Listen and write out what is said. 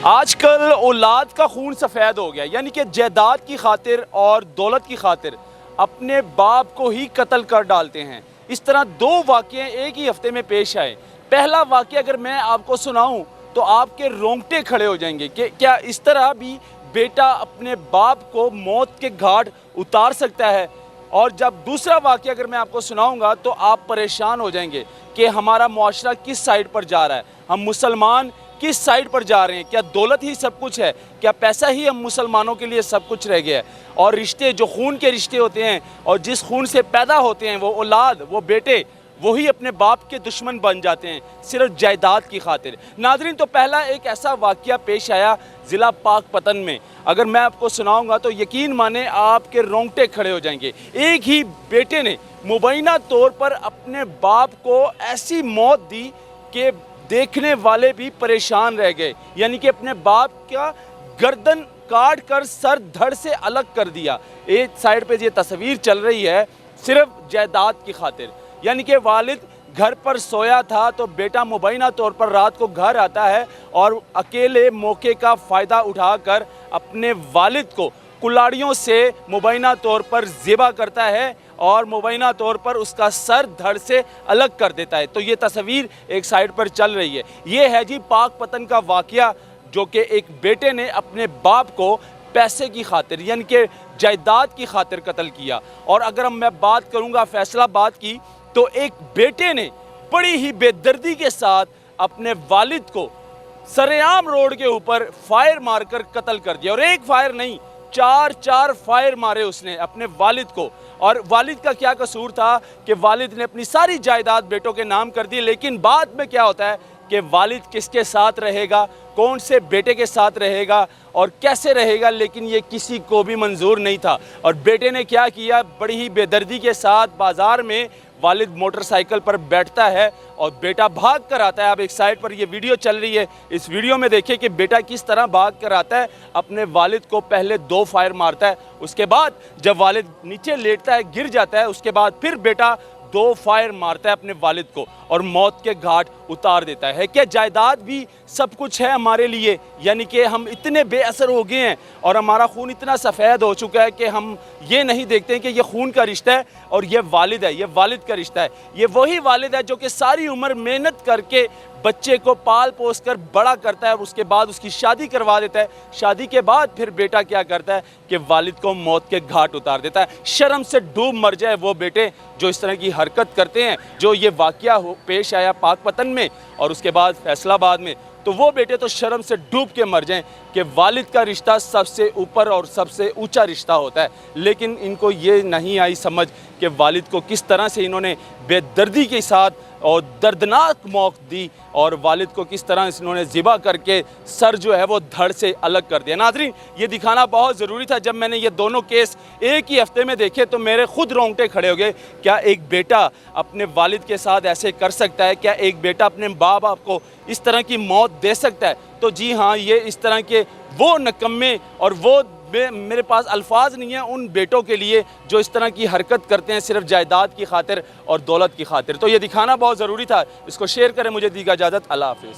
आजकल औलाद का खून सफ़ेद हो गया, यानी कि जायदाद की खातिर और दौलत की खातिर अपने बाप को ही कत्ल कर डालते हैं। इस तरह दो वाक़ये एक ही हफ्ते में पेश आए। पहला वाक़या अगर मैं आपको सुनाऊं तो आपके रोंगटे खड़े हो जाएंगे कि क्या इस तरह भी बेटा अपने बाप को मौत के घाट उतार सकता है। और जब दूसरा वाक़या अगर मैं आपको सुनाऊंगा तो आप परेशान हो जाएंगे कि हमारा मुआशरा किस साइड पर जा रहा है, हम मुसलमान किस साइड पर जा रहे हैं। क्या दौलत ही सब कुछ है, क्या पैसा ही हम मुसलमानों के लिए सब कुछ रह गया है। और रिश्ते जो खून के रिश्ते होते हैं और जिस खून से पैदा होते हैं वो औलाद, वो बेटे, वही अपने बाप के दुश्मन बन जाते हैं सिर्फ जायदाद की खातिर। नाज़रीन, तो पहला एक ऐसा वाक़या पेश आया ज़िला पाकपतन में। अगर मैं आपको सुनाऊंगा तो यकीन माने आपके रोंगटे खड़े हो जाएंगे। एक ही बेटे ने मुबैना तौर पर अपने बाप को ऐसी मौत दी कि देखने वाले भी परेशान रह गए, यानी कि अपने बाप का गर्दन काट कर सर धड़ से अलग कर दिया। एक साइड पे ये तस्वीर चल रही है सिर्फ जायदाद की खातिर, यानी कि वालिद घर पर सोया था तो बेटा मुबैना तौर पर रात को घर आता है और अकेले मौके का फ़ायदा उठाकर अपने वालिद को कुल्हाड़ियों से मुबैना तौर पर ज़िबा करता है और मुबैना तौर पर उसका सर धड़ से अलग कर देता है। तो ये तस्वीर एक साइड पर चल रही है। ये है जी पाकपतन का वाक़या, जो कि एक बेटे ने अपने बाप को पैसे की खातिर यानी कि जायदाद की खातिर कत्ल किया। और अगर मैं बात करूँगा फैसलाबाद की, तो एक बेटे ने बड़ी ही बेदर्दी के साथ अपने वालिद को सरेआम रोड के ऊपर फायर मारकर कत्ल कर दिया। और एक फायर नहीं, चार फायर मारे उसने अपने वालिद को। और वालिद का क्या कसूर था कि वालिद ने अपनी सारी जायदाद बेटों के नाम कर दी। लेकिन बाद में क्या होता है कि वालिद किसके साथ रहेगा, कौन से बेटे के साथ रहेगा और कैसे रहेगा, लेकिन ये किसी को भी मंजूर नहीं था। और बेटे ने क्या किया, बड़ी ही बेदर्दी के साथ बाज़ार में वालिद मोटरसाइकिल पर बैठता है और बेटा भाग कर आता है। अब एक साइड पर ये वीडियो चल रही है, इस वीडियो में देखिए कि बेटा किस तरह भाग कर आता है, अपने वालिद को पहले 2 फायर मारता है, उसके बाद जब वालिद नीचे लेटता है, गिर जाता है, उसके बाद फिर बेटा 2 फायर मारता है अपने वालिद को और मौत के घाट उतार देता है। क्या जायदाद भी सब कुछ है हमारे लिए, यानी कि हम इतने बेअसर हो गए हैं और हमारा खून इतना सफ़ेद हो चुका है कि हम ये नहीं देखते हैं कि ये खून का रिश्ता है और ये वालिद है, ये वालिद का रिश्ता है। ये वही वालिद है जो कि सारी उम्र मेहनत करके बच्चे को पाल पोस कर बड़ा करता है, उसके बाद उसकी शादी करवा देता है। शादी के बाद फिर बेटा क्या करता है कि वालिद को मौत के घाट उतार देता है। शर्म से डूब मर जाए वो बेटे जो इस तरह की हरकत करते हैं। जो ये वाक़या पेश आया पाकपतन में और उसके बाद फैसलाबाद में, तो वो बेटे तो शर्म से डूब के मर जाएं कि वालिद का रिश्ता सबसे ऊपर और सबसे ऊंचा रिश्ता होता है। लेकिन इनको ये नहीं आई समझ कि वालिद को किस तरह से इन्होंने बेदर्दी के साथ और दर्दनाक मौत दी और वालिद को किस तरह इन्होंने ज़िबा करके सर जो है वो धड़ से अलग कर दिया। नाज़रीन, ये दिखाना बहुत ज़रूरी था। जब मैंने ये दोनों केस एक ही हफ्ते में देखे तो मेरे खुद रोंगटे खड़े हो गए। क्या एक बेटा अपने वालिद के साथ ऐसे कर सकता है? क्या एक बेटा अपने माँ बाप को इस तरह की मौत दे सकता है? तो जी हाँ, ये इस तरह के वो नकम्मे और वो मेरे पास अल्फाज नहीं है उन बेटों के लिए जो इस तरह की हरकत करते हैं सिर्फ जायदाद की खातिर और दौलत की खातिर। तो ये दिखाना बहुत ज़रूरी था। इसको शेयर करें। मुझे दी इजाज़त। अल्लाह हाफ़िज़।